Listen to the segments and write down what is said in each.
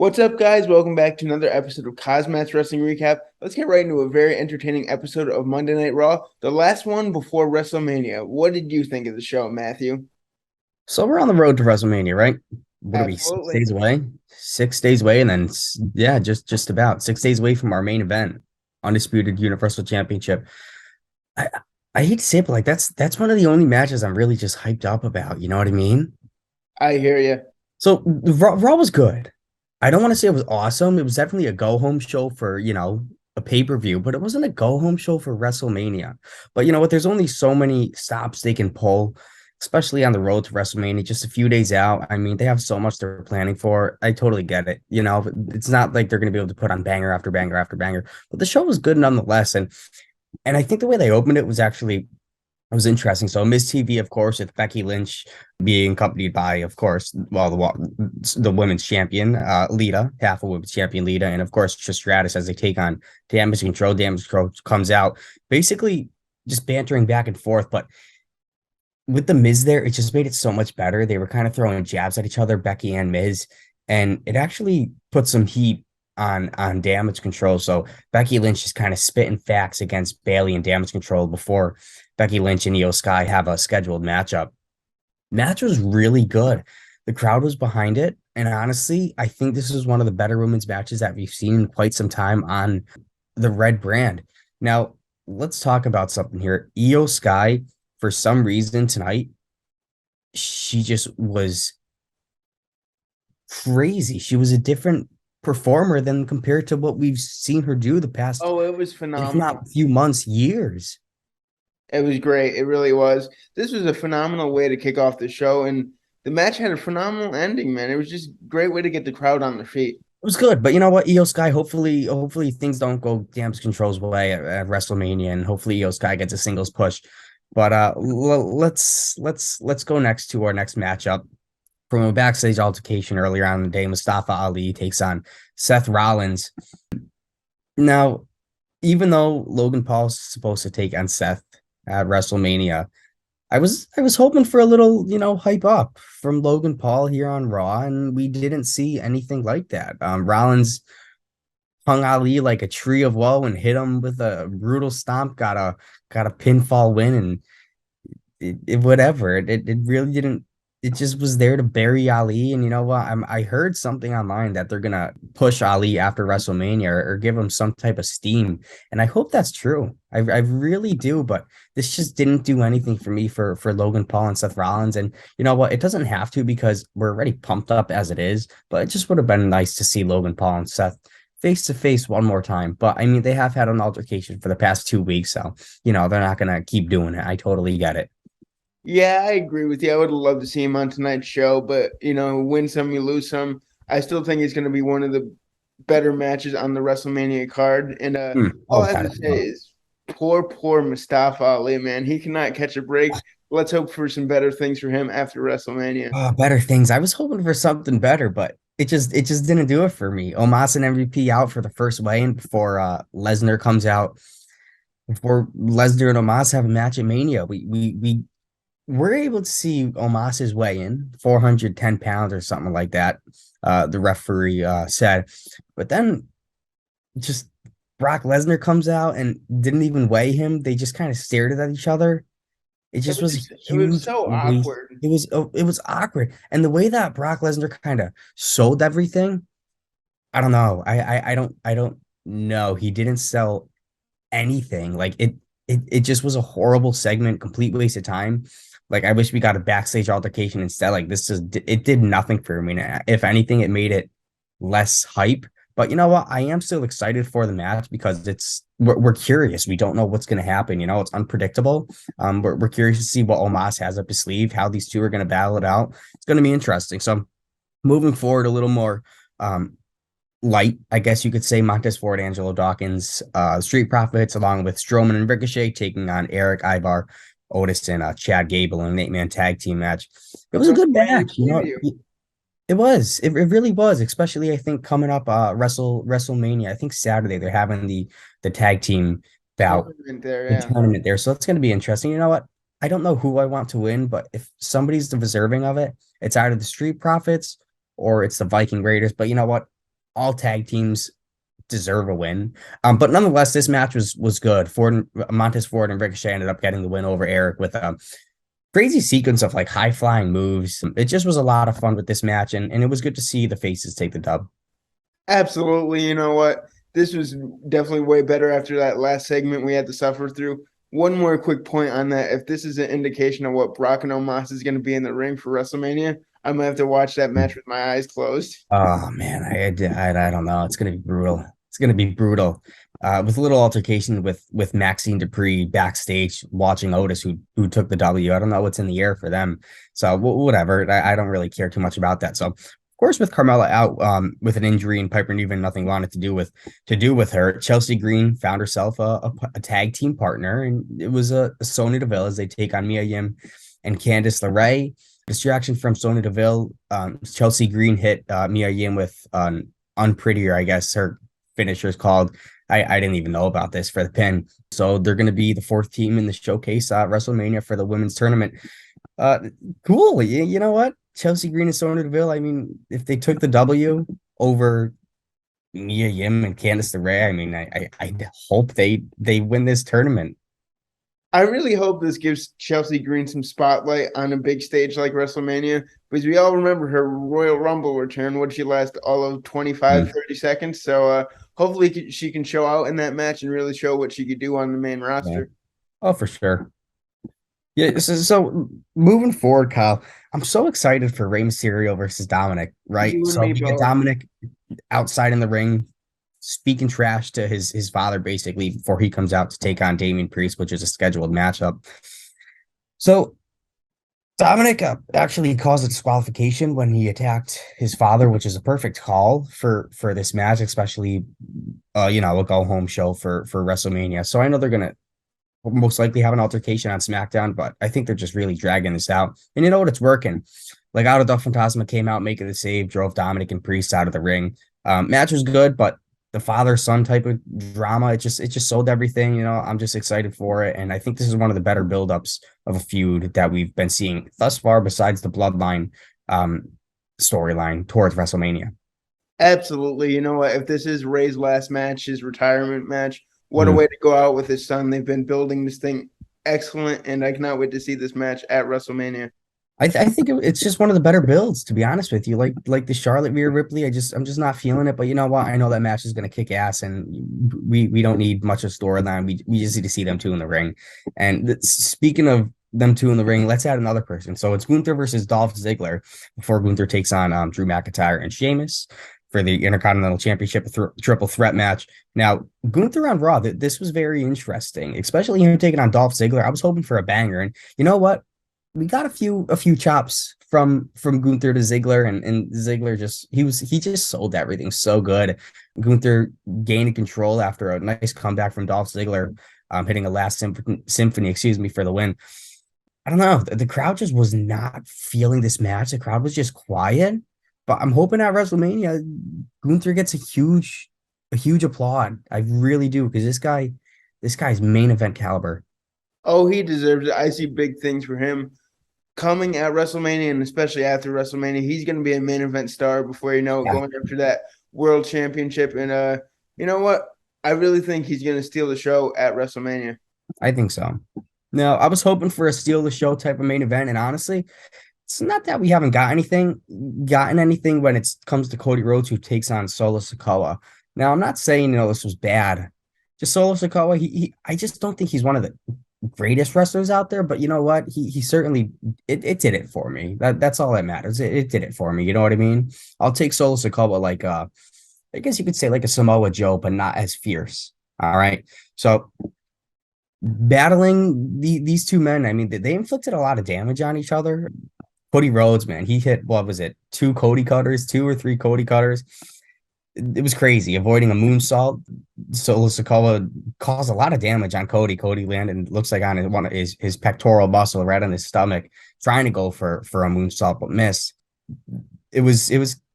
What's up, guys? Welcome back to another episode of KozMatt's Wrestling Recap. Let's get right into a very entertaining episode of Monday Night Raw, the last one before WrestleMania. What did you think of the show, Matthew? So we're on the road to WrestleMania, right? What are we, six Absolutely. days away? 6 days away, and then yeah, just about 6 days away from our main event, undisputed Universal Championship. I I hate to say it, but like that's one of the only matches I'm really just hyped up about. You know what I mean? I hear you. So Raw was good. I don't want to say it was awesome. It was definitely a go home show for a pay-per-view, but it wasn't a go home show for WrestleMania. But you know what? There's only so many stops they can pull, especially on the road to WrestleMania, just a few days out. I mean, they have so much they're planning for. I totally get it. It's not like they're going to be able to put on banger after banger after banger, but the show was good nonetheless. And I think the way they opened it was actually it was interesting. So Miz TV, of course, with Becky Lynch being accompanied by, of course, well, the women's champion, Lita, half a women's champion, Lita, and of course, Stratus as they take on Damage Control. Damage Control comes out, basically just bantering back and forth. But with the Miz there, it just made it so much better. They were kind of throwing jabs at each other, Becky and Miz, and it actually put some heat on Damage Control. So Becky Lynch is kind of spitting facts against Bayley and Damage Control before Becky Lynch and Io Sky have a scheduled matchup. Match was really good. The crowd was behind it. And honestly, I think this is one of the better women's matches that we've seen in quite some time on the red brand. Now, let's talk about something here. Io Sky, for some reason tonight, she just was crazy. She was a different performer than compared to what we've seen her do the past, Oh, it was if phenomenal. not few months, years. It was great. It really was. This was a phenomenal way to kick off the show, and the match had a phenomenal ending, man. It was just a great way to get the crowd on their feet. It was good, but you know what, Io Sky, hopefully things don't go Damage Control's way at WrestleMania, and hopefully Io Sky gets a singles push. But let's go next to our next matchup. From a backstage altercation earlier on in the day, Mustafa Ali takes on Seth Rollins. Now, even though Logan Paul's supposed to take on Seth at WrestleMania, I was hoping for a little, hype up from Logan Paul here on Raw, and we didn't see anything like that. Rollins hung Ali like a tree of woe and hit him with a brutal stomp, got a pinfall win, and whatever. It really didn't. It just was there to bury Ali. And you know what? I heard something online that they're gonna push Ali after WrestleMania, or give him some type of steam, and I hope that's true. I really do. But this just didn't do anything for me for Logan Paul and Seth Rollins. And you know what? It doesn't have to, because we're already pumped up as it is. But it just would have been nice to see Logan Paul and Seth face to face one more time. But I mean, they have had an altercation for the past 2 weeks, so they're not gonna keep doing it. I totally get it. Yeah, I agree with you. I would love to see him on tonight's show, but win some, you lose some. I still think it's going to be one of the better matches on the WrestleMania card. And all Oh, I have got to it. say is poor Mustafa Ali, man. He cannot catch a break. Let's hope for some better things for him after WrestleMania. Better things. I was hoping for something better, but it just didn't do it for me. Omos and MVP out for the first weigh-in before Lesnar comes out. Before Lesnar and Omos have a match at Mania, we were able to see Omos's weigh-in, 410 pounds or something like that. The referee said, but then just Brock Lesnar comes out and didn't even weigh him. They just kind of stared at each other. It just was a It was huge so waste. awkward. It was awkward, and the way that Brock Lesnar kind of sold everything, I don't know. I don't know. He didn't sell anything. Like it just was a horrible segment, complete waste of time. Like I wish we got a backstage altercation instead. Like it did nothing for me. If anything, it made it less hype. But you know what? I am still excited for the match because we're curious. We don't know what's going to happen. It's unpredictable. We're curious to see what Omos has up his sleeve, how these two are going to battle it out. It's going to be interesting. So moving forward a little more light, I guess you could say. Montez Ford, Angelo Dawkins, Street Profits, along with Strowman and Ricochet taking on Eric Ivar, Otis, and Chad Gable in an 8-man tag team match. It A was a good WrestleMania match. preview. It was. It really was, especially I think coming up WrestleMania. I think Saturday they're having the tag team bout, Tournament there, the yeah. tournament there. So it's gonna be interesting. You know what? I don't know who I want to win, but if somebody's deserving of it, it's either the Street Profits or it's the Viking Raiders. But you know what? all tag teams deserve a win. But nonetheless, this match was good. Montez Ford and Ricochet ended up getting the win over Eric with a crazy sequence of like high flying moves. It just was a lot of fun with this match, and it was good to see the faces take the dub. Absolutely. You know what? This was definitely way better after that last segment we had to suffer through. One more quick point on that. If this is an indication of what Brock and Omos is going to be in the ring for WrestleMania, I'm going to have to watch that match with my eyes closed. Oh man, I don't know. It's gonna be brutal. It's gonna be brutal. With a little altercation with Maxine Dupree backstage watching Otis, who took the W. I don't know what's in the air for them. So whatever. I don't really care too much about that. So of course, with Carmella out with an injury and Piper Niven nothing wanted to do with her, Chelsea Green found herself a tag team partner, and it was a Sonya Deville as they take on Mia Yim and Candice LeRae. Distraction from Sonya Deville. Chelsea Green hit Mia Yim with unprettier, I guess her finisher is called. I didn't even know about this for the pin. So they're going to be the fourth team in the showcase WrestleMania for the women's tournament. Cool. You know what? Chelsea Green and Sonya Deville. I mean, if they took the W over Mia Yim and Candice LeRae, I mean, I hope they win this tournament. I really hope this gives Chelsea Green some spotlight on a big stage like WrestleMania, because we all remember her Royal Rumble return. Would she last all of 25, 30 seconds? So hopefully she can show out in that match and really show what she could do on the main roster. Yeah. Oh, for sure. Yeah, so moving forward, Kyle, I'm so excited for Rey Mysterio versus Dominic, right? So we get Dominic outside in the ring, speaking trash to his father, basically, before he comes out to take on Damian Priest, which is a scheduled matchup. So Dominic actually caused a disqualification when he attacked his father, which is a perfect call for this match, especially, a go-home show for WrestleMania. So I know they're going to most likely have an altercation on SmackDown, but I think they're just really dragging this out. And you know what? It's working. Like, Auto del Fantasma came out, making the save, drove Dominic and Priest out of the ring. Match was good, but the father-son type of drama, it just sold everything. I'm just excited for it. And I think this is one of the better buildups of a feud that we've been seeing thus far, besides the Bloodline storyline towards WrestleMania. Absolutely. You know what? If this is Ray's last match, his retirement match, what a way to go out with his son. They've been building this thing excellent, and I cannot wait to see this match at WrestleMania. I think it's just one of the better builds, to be honest with you. Like the Charlotte Rhea Ripley, I'm just not feeling it. But you know what? I know that match is going to kick ass, and we don't need much of storyline. We just need to see them two in the ring. And speaking of them two in the ring, let's add another person. So it's Gunther versus Dolph Ziggler before Gunther takes on Drew McIntyre and Sheamus for the Intercontinental Championship triple threat match. Now, Gunther on Raw, this was very interesting, especially him taking on Dolph Ziggler. I was hoping for a banger, and you know what? We got a few chops from Gunther to Ziggler, and Ziggler he just sold everything so good. Gunther gained control after a nice comeback from Dolph Ziggler, hitting a last symphony, for the win. I don't know. The crowd just was not feeling this match. The crowd was just quiet. But I'm hoping at WrestleMania, Gunther gets a huge applaud. I really do, because this guy's main event caliber. Oh, he deserves it. I see big things for him coming at WrestleMania, and especially after WrestleMania. He's going to be a main event star before you know it, going after that world championship. And you know what? I really think he's going to steal the show at WrestleMania. I think so. Now, I was hoping for a steal the show type of main event, and honestly, it's not that we haven't gotten anything when it comes to Cody Rhodes, who takes on Solo Sikoa. Now, I'm not saying this was bad. Just Solo Sikoa, I just don't think he's one of the greatest wrestlers out there. But you know what? He certainly it did it for me. That's all that matters. It did it for me. You know what I mean? I'll take Solo Sikoa like I guess you could say like a Samoa Joe, but not as fierce. All right. So battling these two men, I mean, they inflicted a lot of damage on each other. Cody Rhodes, man, he hit, what was it, two or three Cody cutters. It was crazy, avoiding a moonsault. Solo Sikoa caused a lot of damage on Cody. Cody landed, looks like, on one of his pectoral muscle right on his stomach, trying to go for a moonsault, but missed. It was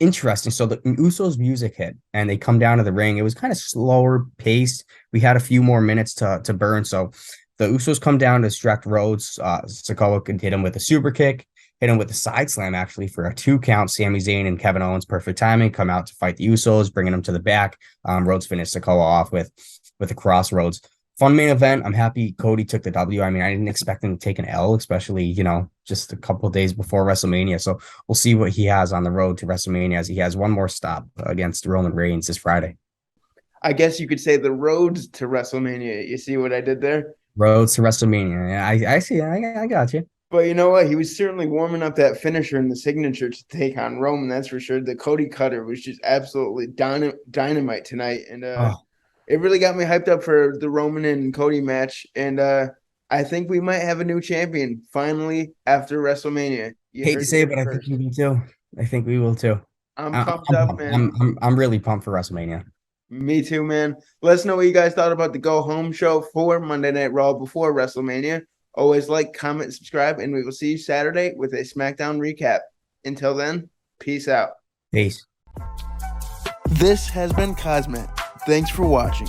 interesting. So the Usos music hit, and they come down to the ring. It was kind of slower paced. We had a few more minutes to burn. So the Usos come down to distract Rhodes. Sikoa could hit him with a super kick. hit him with the side slam actually for a 2 count. Sami Zayn and Kevin Owens, perfect timing, come out to fight the Usos, bringing them to the back. Rhodes finished Sikoa off with a crossroads. Fun main event. I'm happy Cody took the W. I mean, I didn't expect him to take an L, especially, just a couple of days before WrestleMania. So we'll see what he has on the road to WrestleMania, as he has one more stop against Roman Reigns this Friday. I guess you could say the roads to WrestleMania. You see what I did there? Roads to WrestleMania. Yeah, I see. I got you. But you know what? He was certainly warming up that finisher and the signature to take on Roman. That's for sure. The Cody Cutter was just absolutely dynamite tonight. And it really got me hyped up for the Roman and Cody match. And I think we might have a new champion finally after WrestleMania. Hate to say it, but I think we will too. I think we will too. I'm pumped up, man. I'm really pumped for WrestleMania. Me too, man. Let us know what you guys thought about the Go Home show for Monday Night Raw before WrestleMania. Always like, comment, subscribe, and we will see you Saturday with a SmackDown recap. Until then, peace out. Peace. This has been KozMatt. Thanks for watching.